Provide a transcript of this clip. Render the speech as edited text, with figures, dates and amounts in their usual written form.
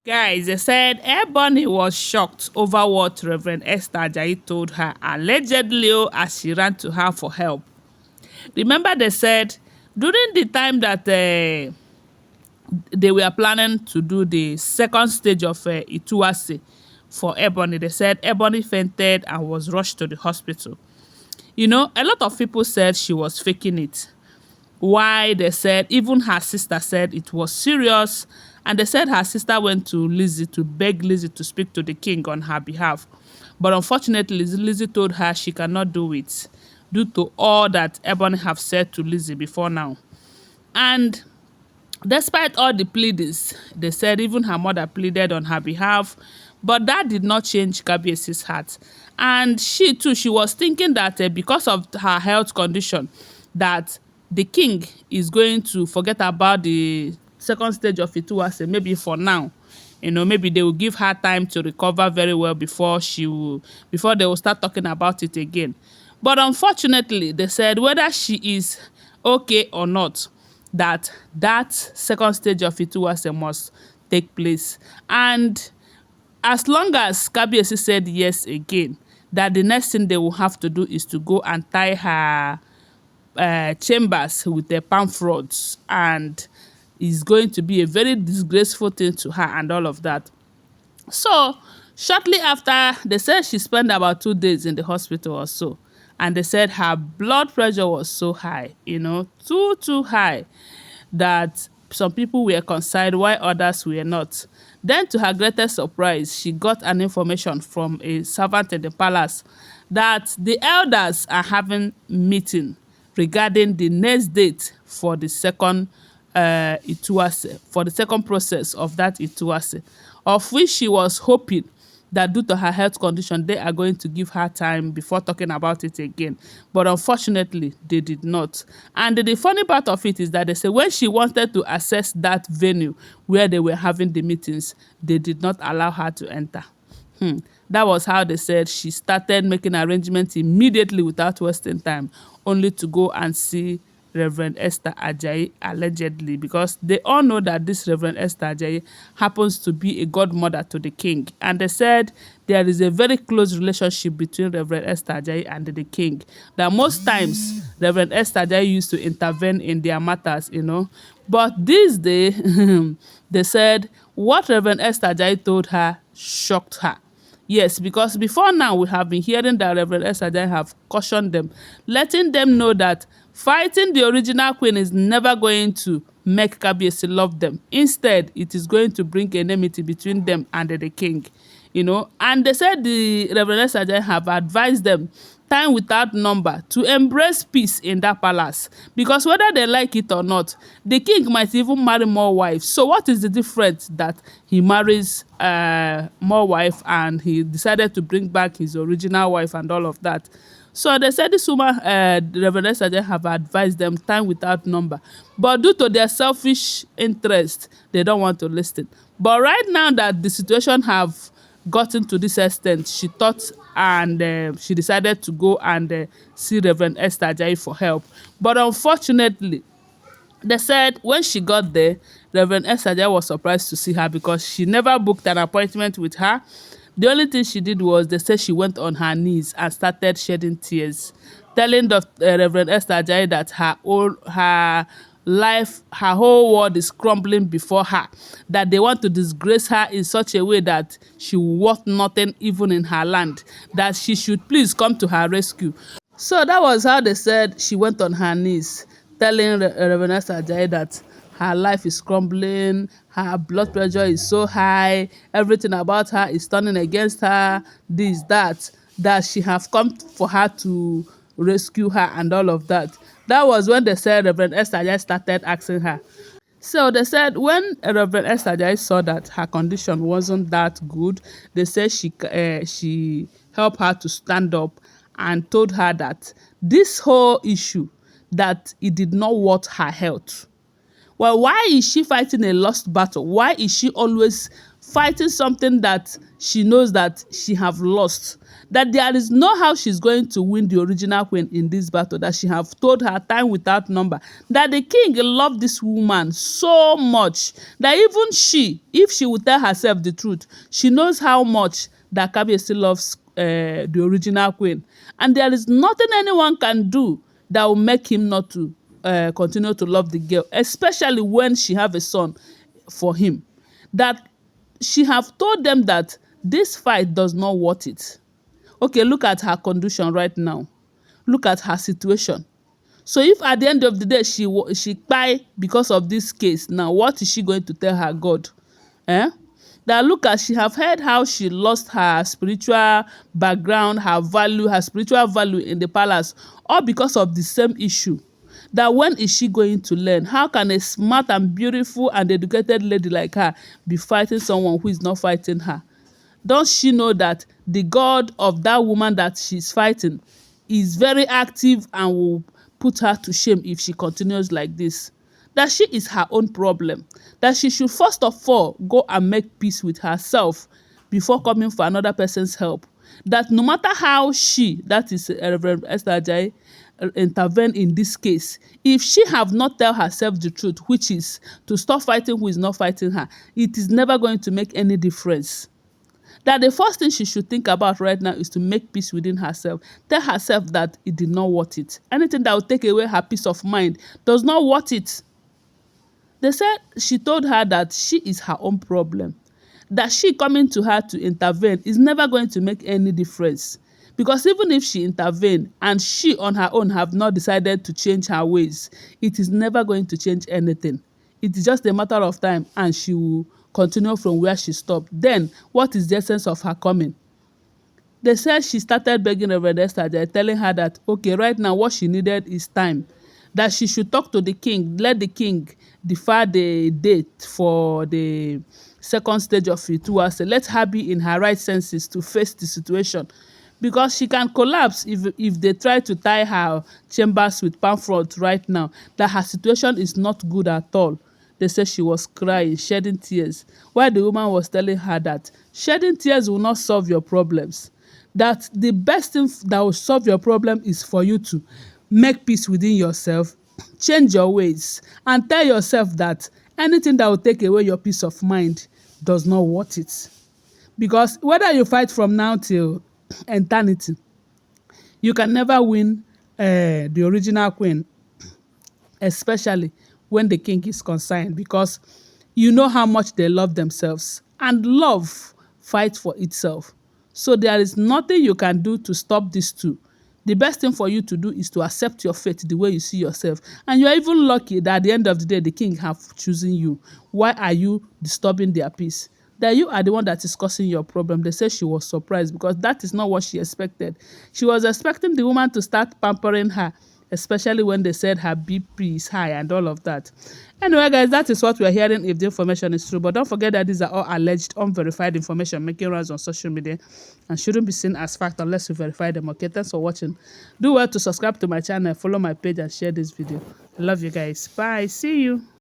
Guys, they said Ebony was shocked over what Reverend Esther Ajayi told her, allegedly as she ran to her for help. Remember, they said during the time that they were planning to do the second stage of Ituase for Ebony, they said Ebony fainted and was rushed to the hospital. You know, a lot of people said she was faking it. Why they said, even her sister said it was serious. And they said her sister went to Lizzie to beg Lizzie to speak to the king on her behalf. But unfortunately, Lizzie told her she cannot do it due to all that Ebony have said to Lizzie before now. And despite all the pleadings, they said even her mother pleaded on her behalf, but that did not change Kabiesi's heart. And she too, she was thinking that because of her health condition, that the king is going to forget about the second stage of Ituase, maybe for now. You know, maybe they will give her time to recover very well before they will start talking about it again. But unfortunately, they said whether she is okay or not, that second stage of Ituase must take place. And as long as Kabiesi said yes again, that the next thing they will have to do is to go and tie her chambers with the palm fronds, and is going to be a very disgraceful thing to her and all of that. So shortly after, they said she spent about 2 days in the hospital or so, and they said her blood pressure was so high, you know, too high, that some people were concerned while others were not. Then, to her greatest surprise, she got an information from a servant in the palace that the elders are having meeting regarding the next date for the second Ituase, for the second process of that Ituase, of which she was hoping that due to her health condition, they are going to give her time before talking about it again. But unfortunately, they did not. And the funny part of it is that they say when she wanted to access that venue where they were having the meetings, they did not allow her to enter. That was how they said she started making arrangements immediately without wasting time, only to go and see Reverend Esther Ajayi, allegedly, because they all know that this Reverend Esther Ajayi happens to be a godmother to the king. And they said there is a very close relationship between Reverend Esther Ajayi and the king, that most times Reverend Esther Ajayi used to intervene in their matters, you know. But this day, they said what Reverend Esther Ajayi told her shocked her. Yes, because before now we have been hearing that Reverend Esther Ajayi have cautioned them, letting them know that fighting the original queen is never going to make Kabiesi love them. Instead, it is going to bring enmity between them and the king, you know. And they said the Reverend Esther Ajayi have advised them time without number to embrace peace in that palace, because whether they like it or not, the king might even marry more wives. So what is the difference that he marries more wife and he decided to bring back his original wife and all of that? So they said this woman, the Reverend Esther Ajayi, have advised them time without number, but due to their selfish interest, they don't want to listen. But right now that the situation have gotten to this extent, she thought and she decided to go and see Reverend Esther Ajayi for help. But unfortunately, they said when she got there, Reverend Esther Ajayi was surprised to see her because she never booked an appointment with her. The only thing she did was, they said she went on her knees and started shedding tears, telling the Reverend Esther Ajayi that her life, her whole world is crumbling before her, that they want to disgrace her in such a way that she will worth nothing even in her land, that she should please come to her rescue. So that was how they said she went on her knees, telling Reverend Esther Ajayi that her life is crumbling, her blood pressure is so high, everything about her is turning against her, this, that she have come for her to rescue her and all of that. That was when they said Reverend Esther Ajayi started asking her. So they said when Reverend Esther Ajayi saw that her condition wasn't that good, they said she helped her to stand up and told her that this whole issue, that it did not worth her health. Well, why is she fighting a lost battle? Why is she always fighting something that she knows that she have lost? that there is no how she's going to win the original queen in this battle, that she have told her time without number, that the king loved this woman so much that even she, if she would tell herself the truth, she knows how much that Kabiyesi loves the original queen, and there is nothing anyone can do that will make him not to continue to love the girl, especially when she have a son for him. That she have told them that this fight does not worth it. Okay, look at her condition right now. Look at her situation. So if at the end of the day she kpai because of this case, now what is she going to tell her God? That look at, she have heard how she lost her spiritual background, her value, her spiritual value in the palace, all because of the same issue. That when is she going to learn? How can a smart and beautiful and educated lady like her be fighting someone who is not fighting her? Does she know that the God of that woman that she's fighting is very active and will put her to shame if she continues like this? That she is her own problem. That she should first of all go and make peace with herself before coming for another person's help. That no matter how she, that is Reverend Esther Ajayi, intervene in this case, if she have not tell herself the truth, which is to stop fighting who is not fighting her, it is never going to make any difference. That the first thing she should think about right now is to make peace within herself. Tell herself that it did not worth it. Anything that will take away her peace of mind does not worth it. They said she told her that she is her own problem. That she coming to her to intervene is never going to make any difference. Because even if she intervene and she on her own have not decided to change her ways, it is never going to change anything. It is just a matter of time and she will continue from where she stopped. Then, what is the essence of her coming? They said she started begging Reverend Esther Ajayi, telling her that, okay, right now what she needed is time. That she should talk to the king, let the king defer the date for the second stage of Ituwase. Let her be in her right senses to face the situation. Because she can collapse if they try to tie her chambers with palm front right now. That her situation is not good at all. They said she was crying, shedding tears, while the woman was telling her that shedding tears will not solve your problems. That the best thing that will solve your problem is for you to make peace within yourself, change your ways, and tell yourself that anything that will take away your peace of mind does not worth it. Because whether you fight from now till eternity, you can never win the original queen, especially when the king is concerned, because you know how much they love themselves, and love fights for itself. So there is nothing you can do to stop these two. The best thing for you to do is to accept your fate the way you see yourself. And you are even lucky that at the end of the day, the king have chosen you. Why are you disturbing their peace? That you are the one that is causing your problem. They say she was surprised because that is not what she expected. She was expecting the woman to start pampering her, especially when they said her BP is high and all of that. Anyway, guys, that is what we are hearing if the information is true. But don't forget that these are all alleged, unverified information making rounds on social media and shouldn't be seen as fact unless you verify them. Okay, thanks for watching. Do well to subscribe to my channel, follow my page, and share this video. I love you guys. Bye. See you.